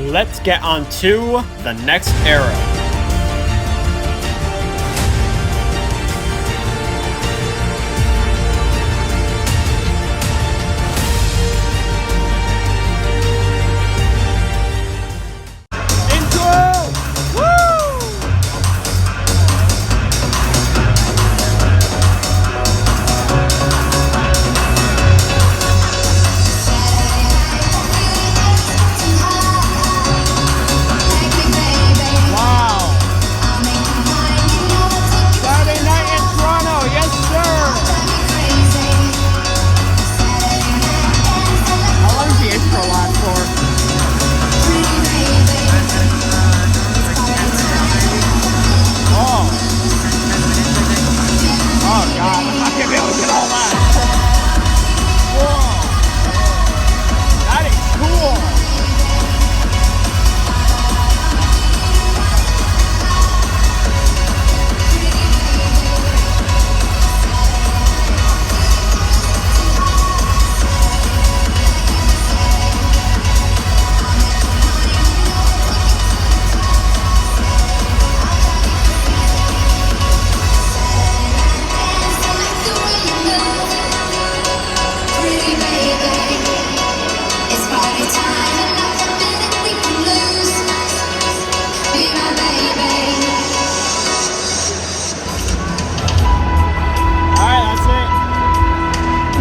let's get on to the next era.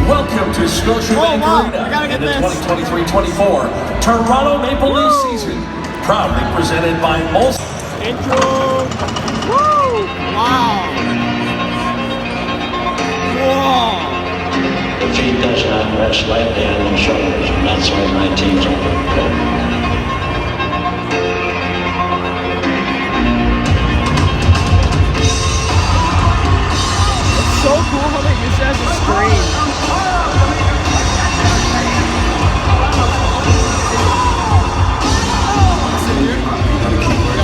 Welcome to Scotiabank Arena in the 2023-24 Toronto Maple Leafs season. Proudly presented by Ulster. Intro. Woo! Wow. Whoa. The feet does not rest lightly on the shoulders, and that's why my team's over. So cool how they use it as a screen.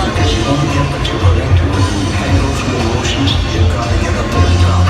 Because you don't get what you put into it. You handle through emotions. You've got to get up to the top.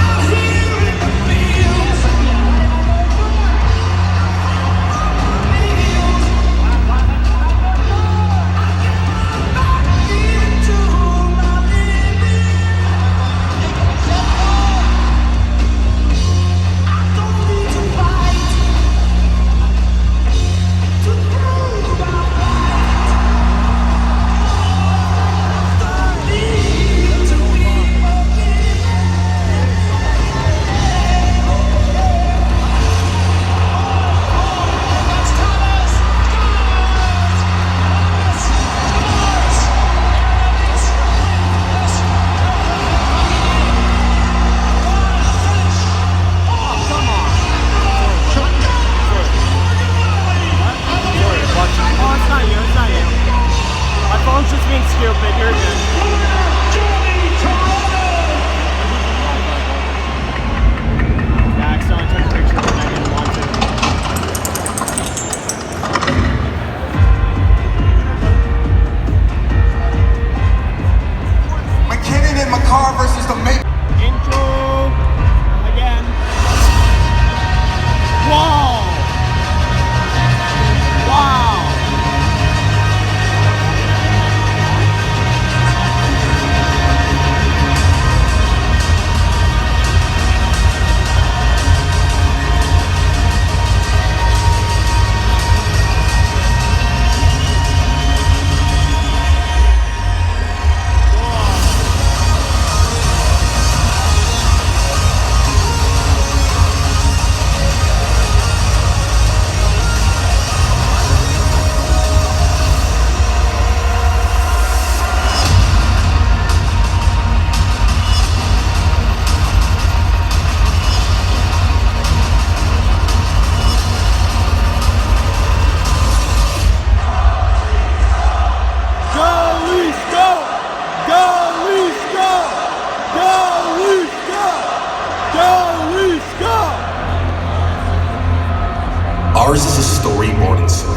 Ours is a story born in sweat.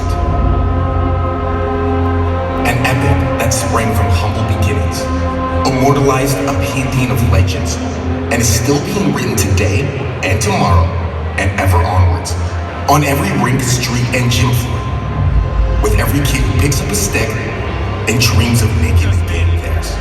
An epic that sprang from humble beginnings, immortalized a pantheon of legends, and is still being written today and tomorrow and ever onwards, on every rink, street, and gym floor. With every every kid who picks up a stick and dreams of making the game theirs.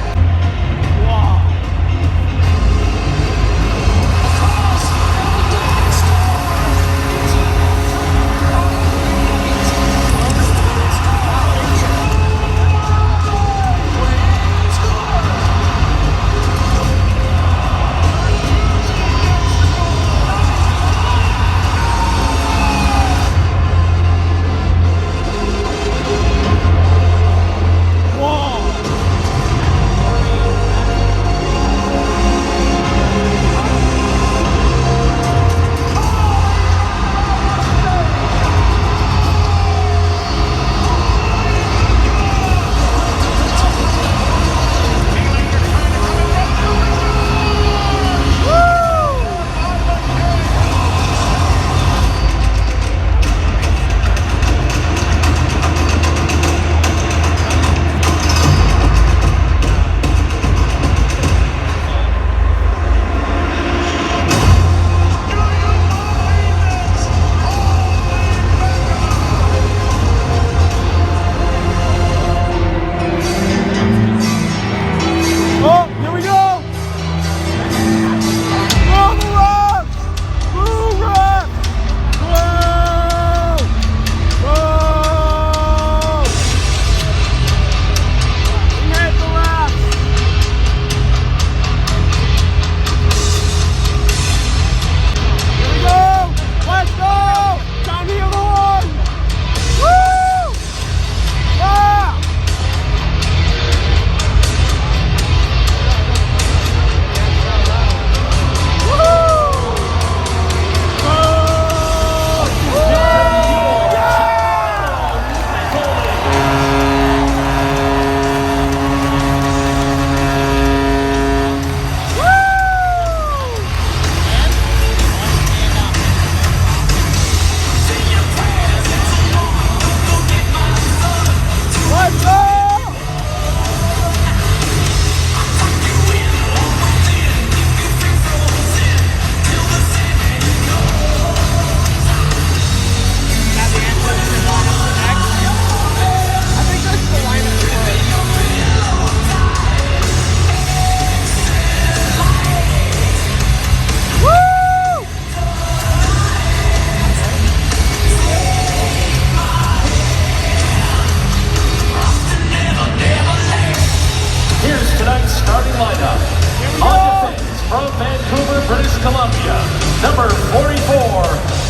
number 44,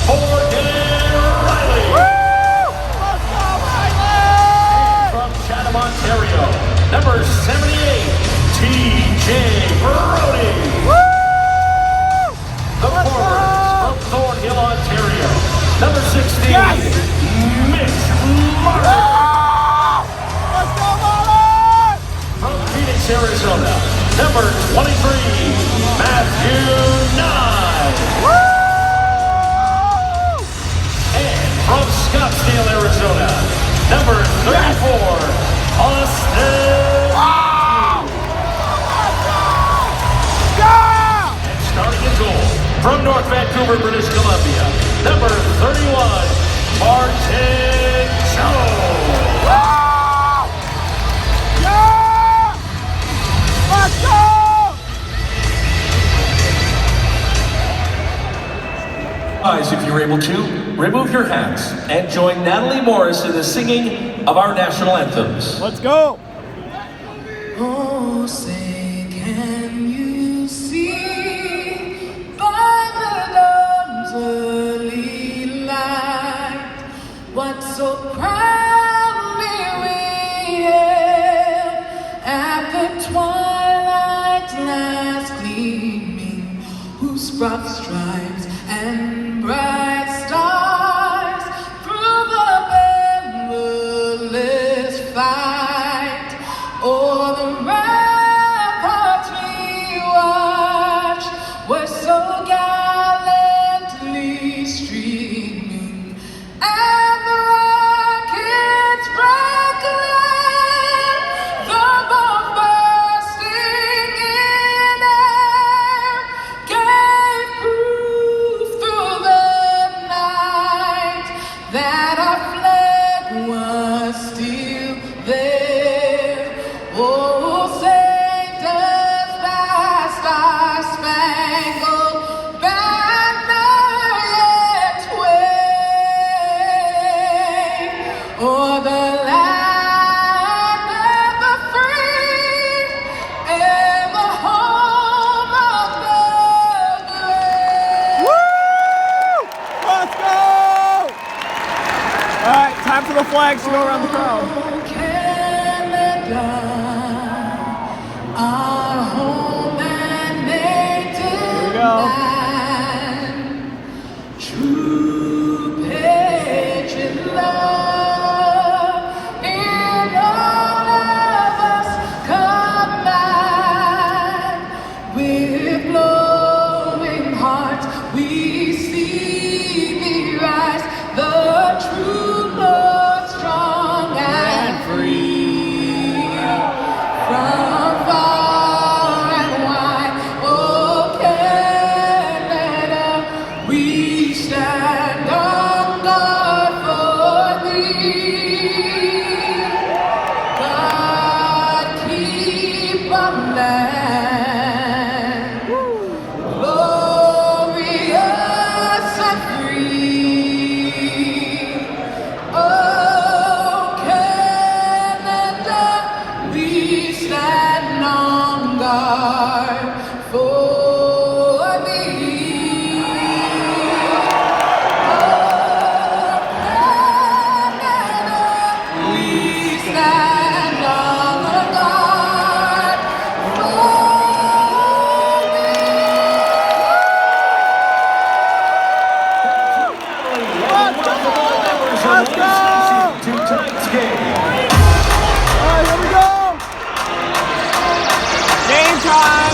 Pregame Riley. Let's go, Riley! From Chatham, Ontario, number 78, TJ Brody. The forwards from Thornhill, Ontario, number 16, Mitch Martin. Let's go, Martin! From Phoenix, Arizona, number 23, Matthew Nye. And from Scottsdale, Arizona, number 34, Austin. And starting in goal, from North Vancouver, British Columbia, number 31, Martin Jones. Let's go! Guys, if you're able to, remove your hats and join Natalie Morris in the singing of our national anthems. Let's go! Oh, say, can you see by the dawn's early light what so proudly we hailed at the twilight's last gleaming, whose broad stripes and bright stars through the perilous fight o'er the ramparts we watched were so gallantly streaming, and the rockets crackling, the bomb bursting in air gave proof flags to go around the crowd. Canada, our home and native go. land, true patriot love in all of us combined. With glowing hearts, we see thee rise, the true Lord, strong and free. From far and wide, oh Canada, we stand on guard for thee. God, keep our land glorious and free. Oh, Canada, we stand on guard for thee. Oh, Canada, we stand on guard for Let's go! To tonight's game. All right, here we go. Game time.